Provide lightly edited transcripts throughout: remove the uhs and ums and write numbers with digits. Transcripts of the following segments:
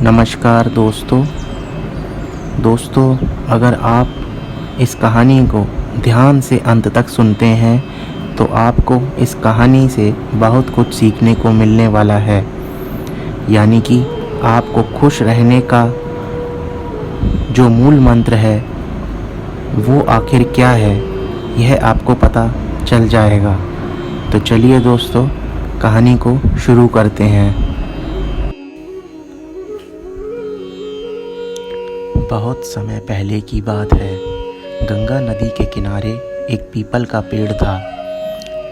नमस्कार दोस्तों, अगर आप इस कहानी को ध्यान से अंत तक सुनते हैं तो आपको इस कहानी से बहुत कुछ सीखने को मिलने वाला है। यानी कि आपको खुश रहने का जो मूल मंत्र है वो आखिर क्या है, यह आपको पता चल जाएगा। तो चलिए दोस्तों, कहानी को शुरू करते हैं। बहुत समय पहले की बात है। गंगा नदी के किनारे एक पीपल का पेड़ था।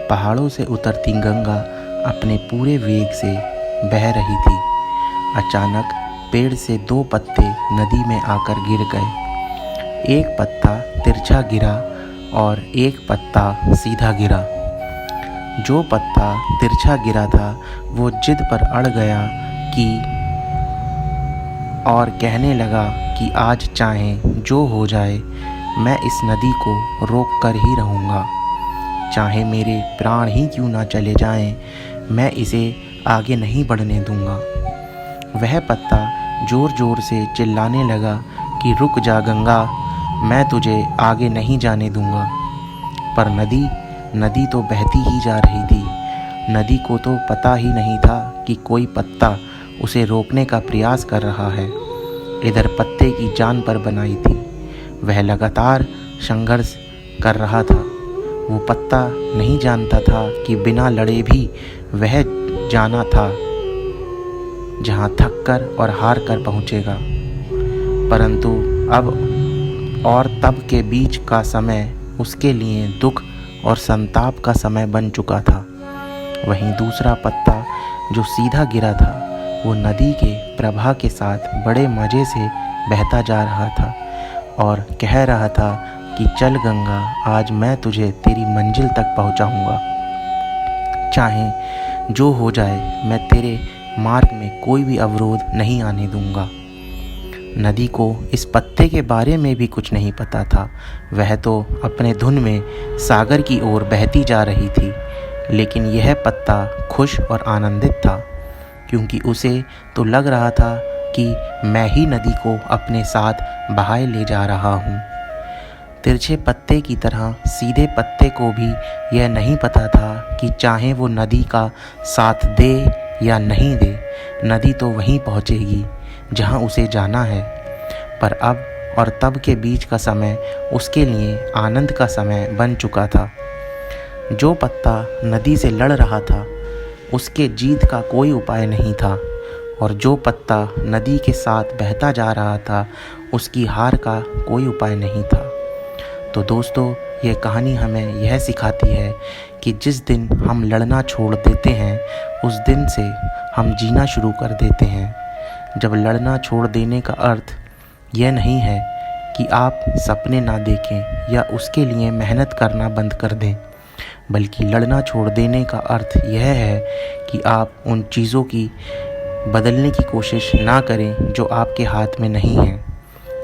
पहाड़ों से उतरती गंगा अपने पूरे वेग से बह रही थी। अचानक पेड़ से दो पत्ते नदी में आकर गिर गए। एक पत्ता तिरछा गिरा और एक पत्ता सीधा गिरा। जो पत्ता तिरछा गिरा था वो जिद पर अड़ गया और कहने लगा कि आज चाहे जो हो जाए मैं इस नदी को रोक कर ही रहूँगा। चाहे मेरे प्राण ही क्यों ना चले जाएं, मैं इसे आगे नहीं बढ़ने दूँगा। वह पत्ता ज़ोर ज़ोर से चिल्लाने लगा कि रुक जा गंगा, मैं तुझे आगे नहीं जाने दूँगा। पर नदी तो बहती ही जा रही थी। नदी को तो पता ही नहीं था कि कोई पत्ता उसे रोकने का प्रयास कर रहा है। इधर पत्ते की जान पर बनाई थी। वह लगातार संघर्ष कर रहा था। वो पत्ता नहीं जानता था कि बिना लड़े भी वह जाना था जहाँ थक कर और हार कर पहुँचेगा। परंतु अब और तब के बीच का समय उसके लिए दुख और संताप का समय बन चुका था। वहीं दूसरा पत्ता जो सीधा गिरा था वो नदी के प्रवाह के साथ बड़े मज़े से बहता जा रहा था और कह रहा था कि चल गंगा, आज मैं तुझे तेरी मंजिल तक पहुंचाऊंगा। चाहे जो हो जाए मैं तेरे मार्ग में कोई भी अवरोध नहीं आने दूंगा। नदी को इस पत्ते के बारे में भी कुछ नहीं पता था। वह तो अपने धुन में सागर की ओर बहती जा रही थी। लेकिन यह पत्ता खुश और आनंदित था, क्योंकि उसे तो लग रहा था कि मैं ही नदी को अपने साथ बहाए ले जा रहा हूँ। तिरछे पत्ते की तरह सीधे पत्ते को भी यह नहीं पता था कि चाहे वो नदी का साथ दे या नहीं दे, नदी तो वहीं पहुँचेगी जहाँ उसे जाना है। पर अब और तब के बीच का समय उसके लिए आनंद का समय बन चुका था। जो पत्ता नदी से लड़ रहा था उसके जीत का कोई उपाय नहीं था, और जो पत्ता नदी के साथ बहता जा रहा था उसकी हार का कोई उपाय नहीं था। तो दोस्तों, ये कहानी हमें यह सिखाती है कि जिस दिन हम लड़ना छोड़ देते हैं उस दिन से हम जीना शुरू कर देते हैं। जब लड़ना छोड़ देने का अर्थ यह नहीं है कि आप सपने ना देखें या उसके लिए मेहनत करना बंद कर दें, बल्कि लड़ना छोड़ देने का अर्थ यह है कि आप उन चीज़ों की बदलने की कोशिश ना करें जो आपके हाथ में नहीं हैं।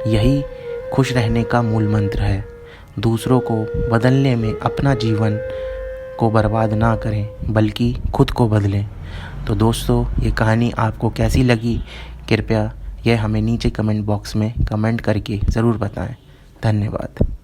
यही खुश रहने का मूल मंत्र है। दूसरों को बदलने में अपना जीवन को बर्बाद ना करें, बल्कि खुद को बदलें। तो दोस्तों, ये कहानी आपको कैसी लगी, कृपया यह हमें नीचे कमेंट बॉक्स में कमेंट करके ज़रूर बताएं। धन्यवाद।